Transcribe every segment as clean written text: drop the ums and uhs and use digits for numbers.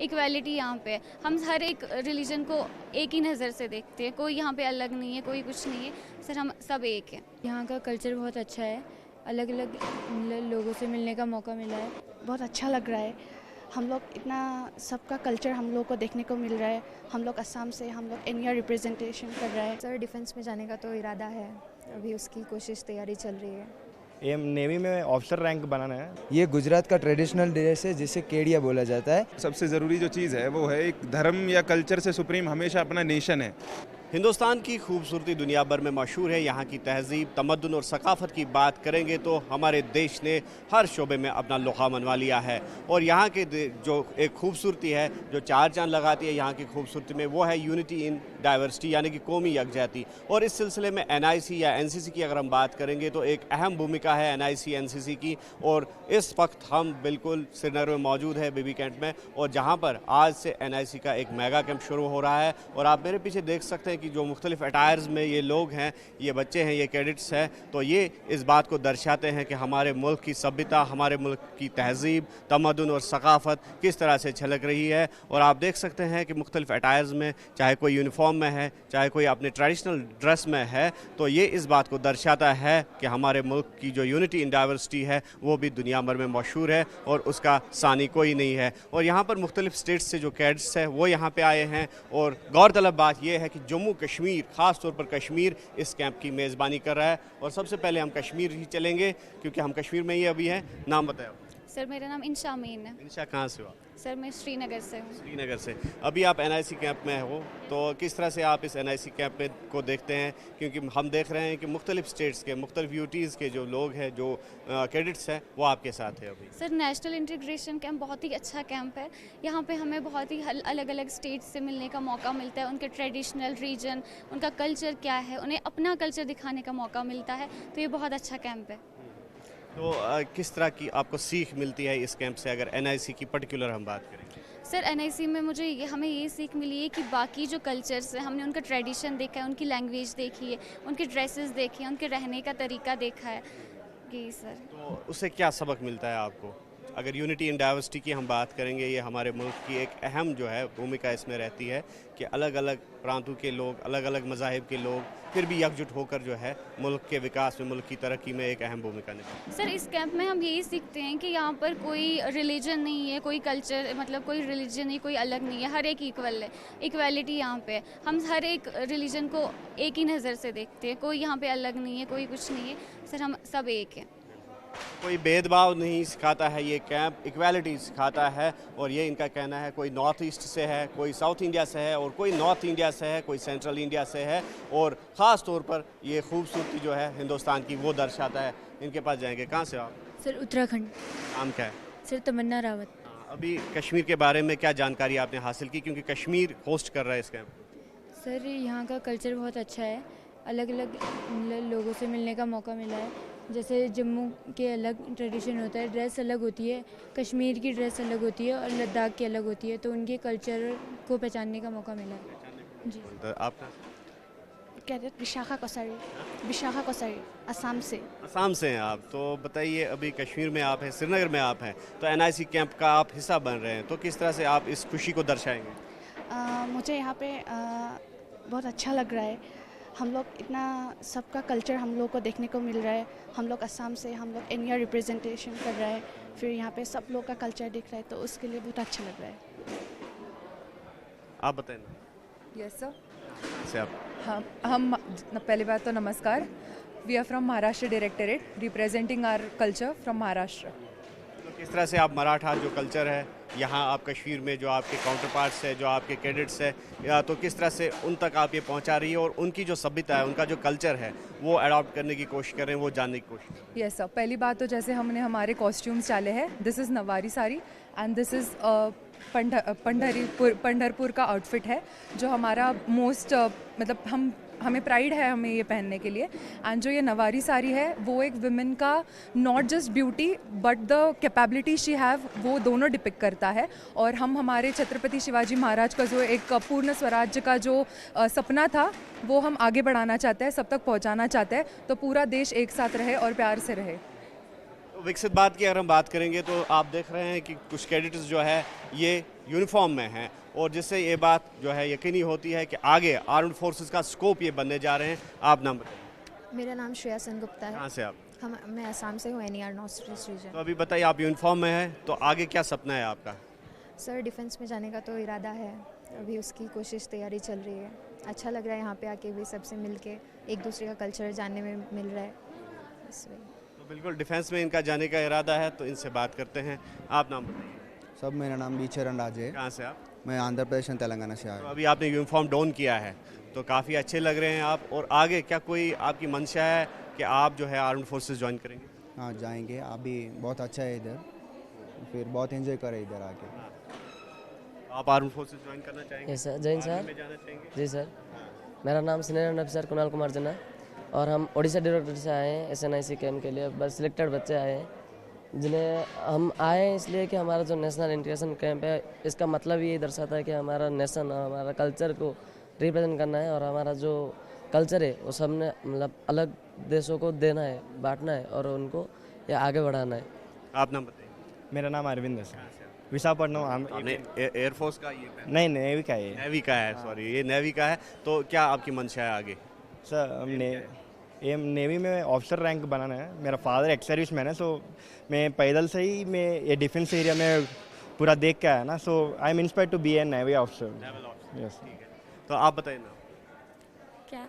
Equality यहाँ पे है। हम हर एक रिलीजन को एक ही नज़र से देखते हैं, कोई यहाँ पे अलग नहीं है, कोई कुछ नहीं है, सर हम सब एक हैं। यहाँ का कल्चर बहुत अच्छा है, अलग अलग लोगों से मिलने का मौका मिला है। बहुत अच्छा लग रहा है। हम लोग इतना सबका कल्चर हम लोग को देखने को मिल रहा है। हम लोग असम से, हम लोग इंडिया रिप्रेजेंटेशन कर रहा है। सर डिफेंस में जाने का तो इरादा है, अभी उसकी कोशिश तैयारी चल रही है। ये नेवी में ऑफिसर रैंक बनाना है। ये गुजरात का ट्रेडिशनल ड्रेस है जिसे केडिया बोला जाता है। सबसे ज़रूरी जो चीज़ है वो है एक धर्म या कल्चर से सुप्रीम हमेशा अपना नेशन है। हिंदुस्तान की खूबसूरती दुनिया भर में मशहूर है। यहाँ की तहजीब, तमद्दुन और सकाफ़त की बात करेंगे तो हमारे देश ने हर शोबे में अपना लोहा मनवा लिया है। और यहाँ के जो एक खूबसूरती है जो चार चांद लगाती है यहाँ की खूबसूरती में, वो है यूनिटी इन डाइवर्सिटी, यानी कि कौमी यकजहती। और इस सिलसिले में NIC या NCC की अगर हम बात करेंगे तो एक अहम भूमिका है NIC NCC की। और इस वक्त हम बिल्कुल श्रीनगर में मौजूद है, बीबी कैंट में, और जहाँ पर आज से NIC का एक मेगा कैंप शुरू हो रहा है। और आप मेरे पीछे देख सकते हैं कि जो मुख्तलिफ अटायर्स में ये लोग हैं, ये बच्चे हैं, ये कैडेट्स हैं, तो ये इस बात को दर्शाते हैं कि हमारे मुल्क की सभ्यता, हमारे मुल्क की तहजीब, तमद्दुन और सकाफ़त किस तरह से झलक रही है। और आप देख सकते हैं कि मुख्तलिफ अटायर्स में, चाहे कोई यूनिफॉर्म में है, चाहे कोई अपने ट्रेडिशनल ड्रेस में है, तो ये इस बात को दर्शाता है कि हमारे मुल्क की जो यूनिटी इन डाइवर्सिटी है वो भी दुनिया भर में मशहूर है और उसका सानी कोई नहीं है। और यहाँ पर मुख्तलिफ स्टेट्स से जो कैडेट्स हैं वो यहाँ पे आए हैं। और गौरतलब बात यह है कि जम्मू कश्मीर, ख़ास तौर पर कश्मीर, इस कैंप की मेज़बानी कर रहा है। और सबसे पहले हम कश्मीर ही चलेंगे क्योंकि हम कश्मीर में ही अभी हैं। नाम बताओ। सर मेरा नाम इंशा अमीन है। इंशा, कहाँ से हो आप? सर मैं श्रीनगर से हूँ। श्रीनगर से। अभी आप NIC कैंप में हो, तो किस तरह से आप इस NIC कैंप में को देखते हैं? क्योंकि हम देख रहे हैं कि मुख्तलिफ स्टेट्स के, मुख्तलिफ यूटीज़ के जो लोग हैं, जो कैडेट्स हैं, वो आपके साथ है अभी। सर नेशनल इंटीग्रेशन कैंप बहुत ही अच्छा कैंप है। यहाँ पे हमें बहुत ही अलग अलग स्टेट्स से मिलने का मौका मिलता है, उनके ट्रेडिशनल रीजन, उनका कल्चर क्या है, उन्हें अपना कल्चर दिखाने का मौका मिलता है, तो ये बहुत अच्छा कैंप है। तो किस तरह की आपको सीख मिलती है इस कैंप से, अगर NIC की पर्टिकुलर हम बात करें? सर NIC में हमें ये सीख मिली है कि बाकी जो कल्चर्स हैं, हमने उनका ट्रेडिशन देखा है, उनकी लैंग्वेज देखी है, उनके ड्रेसेस देखे हैं, उनके रहने का तरीका देखा है। जी सर। तो उससे क्या सबक मिलता है आपको? अगर यूनिटी इन डाइवर्सिटी की हम बात करेंगे, ये हमारे मुल्क की एक अहम जो है भूमिका इसमें रहती है कि अलग अलग प्रांतों के लोग, अलग अलग मज़ाहिब के लोग फिर भी एकजुट होकर जो है मुल्क के विकास में, मुल्क की तरक्की में एक अहम भूमिका निभाते हैं। सर इस कैंप में हम यही सीखते हैं कि यहाँ पर कोई रिलीजन नहीं है, कोई कल्चर, मतलब कोई रिलीजन नहीं, कोई अलग नहीं है, हर एक इक्वल है। इक्वालिटी यहाँ पे है। हम हर एक रिलीजन को एक ही नज़र से देखते हैं, कोई यहाँ पे अलग नहीं है, कोई कुछ नहीं है, सर हम सब एक हैं। कोई भेदभाव नहीं सिखाता है ये कैंप, इक्वालिटी सिखाता है। और ये इनका कहना है, कोई नॉर्थ ईस्ट से है, कोई साउथ इंडिया से है, और कोई नॉर्थ इंडिया से है, कोई सेंट्रल इंडिया से है। और ख़ास तौर पर ये खूबसूरती जो है हिंदुस्तान की वो दर्शाता है। इनके पास जाएंगे। कहाँ से आप? सर उत्तराखंड। नाम क्या है? सर तमन्ना रावत। अभी कश्मीर के बारे में क्या जानकारी आपने हासिल की, क्योंकि कश्मीर होस्ट कर रहा है इस कैंप? सर यहाँ का कल्चर बहुत अच्छा है, अलग अलग लोगों से मिलने का मौका मिला है। जैसे जम्मू के अलग ट्रेडिशन होता है, ड्रेस अलग होती है, कश्मीर की ड्रेस अलग होती है और लद्दाख की अलग होती है, तो उनके कल्चर को पहचानने का मौका मिला है। जी। तो आप कैडेट विशाखा कोसारी, विशाखा कोसारी, असम से। असम से हैं आप। तो बताइए, अभी कश्मीर में आप हैं, श्रीनगर में आप हैं, तो NIC कैंप का आप हिस्सा बन रहे हैं, तो किस तरह से आप इस खुशी को दर्शाएंगे? मुझे यहाँ पे बहुत अच्छा लग रहा है। हम लोग इतना सबका कल्चर हम लोग को देखने को मिल रहा है। हम लोग असम से, हम लोग इंडिया रिप्रेजेंटेशन कर रहा है, फिर यहाँ पे सब लोग का कल्चर दिख रहा है, तो उसके लिए बहुत अच्छा लग रहा है। आप बताएं ना। Yes sir. से आप? हम पहली बात तो नमस्कार। We are from Maharashtra directorate, representing our culture from Maharashtra. तो किस तरह से आप मराठा जो कल्चर है यहाँ आप कश्मीर में, जो आपके काउंटर पार्ट्स है, जो आपके कैडेट्स है, या तो किस तरह से उन तक आप ये पहुँचा रही है और उनकी जो सभ्यता है, उनका जो कल्चर है, वो अडॉप्ट करने की कोशिश कर रहे हैं, वो जानने की कोशिश कर रहे हैं? Yes sir. पहली बात तो जैसे हमने हमारे कॉस्ट्यूम्स डाले हैं, this is Nauvari sari and this is Pandharpur का आउटफिट है, जो हमारा मोस्ट मतलब हमें प्राइड है हमें ये पहनने के लिए। एंड जो ये नवारी साड़ी है वो एक विमेन का not just beauty but the capability she have, वो दोनों डिपिक्ट करता है। और हम हमारे छत्रपति शिवाजी महाराज का जो एक पूर्ण स्वराज्य का जो सपना था, वो हम आगे बढ़ाना चाहते हैं, सब तक पहुंचाना चाहते हैं, तो पूरा देश एक साथ रहे और प्यार से रहे। विकसित भारत की अगर हम बात करेंगे तो आप देख रहे हैं कि कुछ कैडेट्स जो है ये यूनिफॉर्म में हैं और जिससे ये बात जो है यकीनी होती है कि आगे आर्म्ड फोर्सेस का स्कोप ये बनने जा रहे हैं। आप नाम बताइए। मेरा नाम श्रेया सेनगुप्ता है। कहाँ से आप? मैं असम से हूँ, NER नॉर्थ ईस्ट रीजन। तो अभी बताइए, आप यूनिफॉर्म में हैं तो आगे क्या सपना है आपका? सर डिफेंस में जाने का तो इरादा है, अभी उसकी कोशिश तैयारी चल रही है। अच्छा लग रहा है यहाँ पे आके भी सबसे मिल के, एक दूसरे का कल्चर जानने में मिल रहा है इसलिए। तो बिल्कुल डिफेंस में इनका जाने का इरादा है, तो इनसे बात करते हैं। आप नाम बताइए। सब मेरा नाम बी चरण राज है। कहाँ से आप? मैं आंध्र प्रदेश और तेलंगाना से आया तो हूँ। अभी आपने यूनिफॉर्म डॉन किया है तो काफ़ी अच्छे लग रहे हैं आप, और आगे क्या कोई आपकी मंशा है कि आप जो है आर्म्ड फोर्सेस ज्वाइन करेंगे? हाँ जाएंगे, अभी बहुत अच्छा है इधर, फिर बहुत एंजॉय करें इधर आके। आप आर्म्ड फोर्सेस ज्वाइन करना चाहेंगे? यस सर, जय हिंद आर्मी सर। में जाना चाहेंगे? जी सर, मेरा नाम सीनियर अफसर कुणाल कुमार जना और हम उड़ीसा डायरेक्टर से आए हैं SNIC कैम्प के लिए। बस सिलेक्टेड बच्चे आए हैं जिन्हें हम आए हैं इसलिए कि हमारा जो नेशनल इंटीग्रेशन कैंप है इसका मतलब ये दर्शाता है कि हमारा नेशन और हमारा कल्चर को रिप्रेजेंट करना है और हमारा जो कल्चर है वो सबने मतलब अलग देशों को देना है, बांटना है और उनको ये आगे बढ़ाना है। आप नाम बताइए। मेरा नाम अरविंद है सर, विशाखापट्टनम। आपने एयरफोर्स का ये पहना? नहीं, नेवी का है। नेवी का है, सॉरी, ये नेवी का है। तो क्या आपकी मंशा है आगे? सर ये नेवी में ऑफिसर रैंक बनाना है। मेरा फादर एक्स सर्विस मैन है, सो मैं पैदल से ही मैं ये डिफेंस एरिया में पूरा देख के आया ना, so I am inspired to be a navy officer. Yes. तो आप बताइए ना। क्या?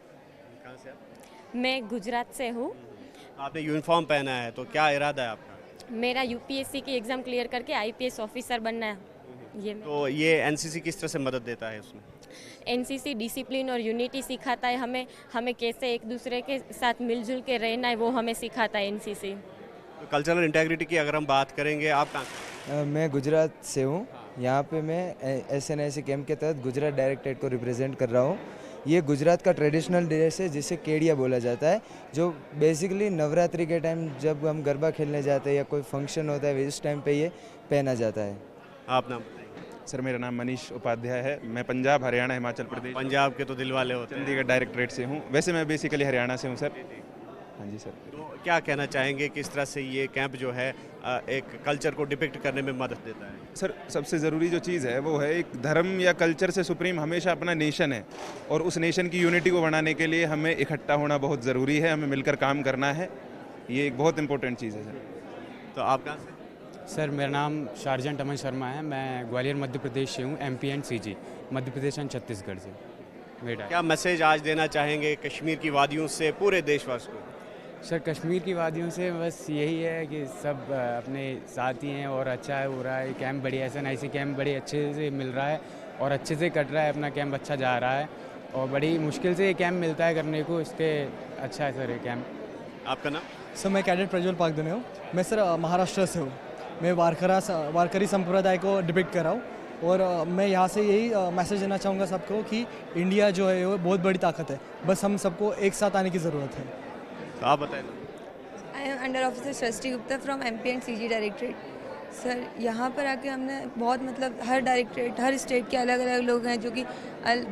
कहाँ से आप? मैं गुजरात से हूँ। आपने यूनिफॉर्म पहना है तो क्या इरादा है आपका? मेरा UPSC की एग्ज़ाम क्लियर करके IPS ऑफिसर बनना है। तो ये NCC किस तरह से मदद देता है उसमें? NCC डिसिप्लिन और यूनिटी सिखाता है हमें कैसे एक दूसरे के साथ मिलजुल के रहना है, वो हमें सिखाता है NCC। तो कल्चरल इंटेग्रिटी की अगर हम बात करेंगे, आप कहाँ? मैं गुजरात से हूँ। यहाँ पे मैं SNIC कैम्प के तहत गुजरात डायरेक्टरेट को रिप्रेजेंट कर रहा हूँ। ये गुजरात का ट्रेडिशनल ड्रेस है जिसे केडिया बोला जाता है, जो बेसिकली नवरात्रि के टाइम जब हम गरबा खेलने जाते हैं या कोई फंक्शन होता है इस टाइम पे ये पहना जाता है। आप नाम बताइए। सर मेरा नाम मनीष उपाध्याय है। मैं पंजाब, हरियाणा, हिमाचल प्रदेश, पंजाब के तो दिल वाले होते हैं। चंडीगढ़ डायरेक्टरेट से हूँ। वैसे मैं बेसिकली हरियाणा से हूँ सर। हाँ जी सर। तो क्या कहना चाहेंगे, किस तरह से ये कैंप जो है एक कल्चर को डिपिक्ट करने में मदद देता है? सर सबसे ज़रूरी जो चीज़ है वो है, एक धर्म या कल्चर से सुप्रीम हमेशा अपना नेशन है, और उस नेशन की यूनिटी को बढ़ाने के लिए हमें इकट्ठा होना बहुत ज़रूरी है, हमें मिलकर काम करना है। ये एक बहुत इंपॉर्टेंट चीज़ है सर। तो आप कहाँ से? सर मेरा नाम शारजन अमन शर्मा है। मैं ग्वालियर मध्य प्रदेश से हूँ, MP and CG Madhya Pradesh and Chhattisgarh से। मेरा क्या मैसेज आज देना चाहेंगे कश्मीर की वादियों से पूरे देशवासी को? सर कश्मीर की वादियों से बस यही है कि सब अपने साथ ही हैं और अच्छा है हो रहा है। कैंप बढ़िया, SNIC कैंप बड़े अच्छे से मिल रहा है और अच्छे से कट रहा है, अपना कैंप अच्छा जा रहा है और बड़ी मुश्किल से ये कैंप मिलता है करने को, इसके अच्छा है सर ये कैंप। आपका नाम? सर मैं कैडेट प्रज्वल पागदने हूँ। मैं सर महाराष्ट्र से हूँ। मैं वारकरी संप्रदाय को डिपिक्ट कर रहा हूँ और मैं यहाँ से यही मैसेज देना चाहूँगा सबको कि इंडिया जो है वो बहुत बड़ी ताकत है, बस हम सबको एक साथ आने की ज़रूरत है। तो आप बताएं। I am under officer Srishti Gupta from MP and CG directorate. Sir यहाँ पर आके हमने बहुत मतलब हर डायरेक्टरेट, हर स्टेट के अलग अलग लोग हैं जो कि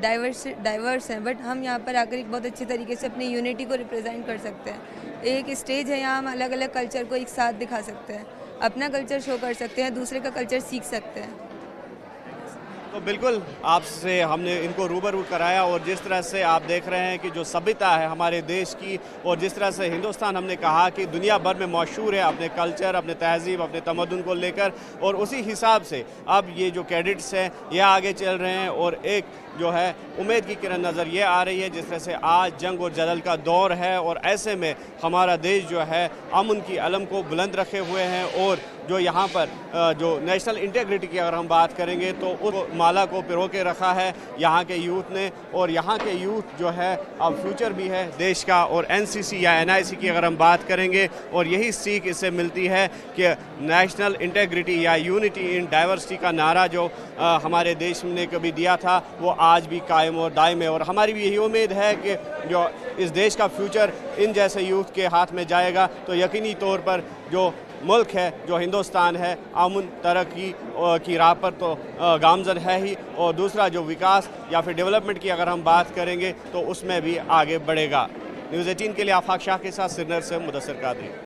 डाइवर्स हैं, बट हम यहाँ पर आकर एक बहुत अच्छे तरीके से अपनी यूनिटी को रिप्रेजेंट कर सकते हैं। एक स्टेज है, यहाँ हम अलग अलग कल्चर को एक साथ दिखा सकते हैं, अपना कल्चर शो कर सकते हैं, दूसरे का कल्चर सीख सकते हैं। तो बिल्कुल आपसे हमने इनको रूबरू कराया, और जिस तरह से आप देख रहे हैं कि जो सभ्यता है हमारे देश की, और जिस तरह से हिंदुस्तान हमने कहा कि दुनिया भर में मशहूर है अपने कल्चर, अपने तहजीब, अपने तमद्दुन को लेकर, और उसी हिसाब से अब ये जो कैडेट्स हैं ये आगे चल रहे हैं और एक जो है उम्मीद की किरण नज़र ये आ रही है। जिस तरह से आज जंग और जदल का दौर है और ऐसे में हमारा देश जो है अमन की अलम को बुलंद रखे हुए हैं, और जो यहाँ पर जो नेशनल इंटीग्रिटी की अगर हम बात करेंगे तो उस माला को पिरो के रखा है यहाँ के यूथ ने, और यहाँ के यूथ जो है अब फ्यूचर भी है देश का। और NCC या NIC की अगर हम बात करेंगे, और यही सीख इससे मिलती है कि नेशनल इंटीग्रिटी या यूनिटी इन डाइवर्सिटी का नारा जो हमारे देश ने कभी दिया था वो आज भी कायम और दायम है। और हमारी भी यही उम्मीद है कि जो इस देश का फ्यूचर इन जैसे यूथ के हाथ में जाएगा तो यकीनी तौर पर जो मुल्क है, जो हिंदुस्तान है, अमन तरक्की की राह पर तो गामजन है ही, और दूसरा जो विकास या फिर डेवलपमेंट की अगर हम बात करेंगे तो उसमें भी आगे बढ़ेगा। न्यूज़ 18 के लिए आफाक शाह के साथ श्रीनगर से मुदस्सिर कादरी।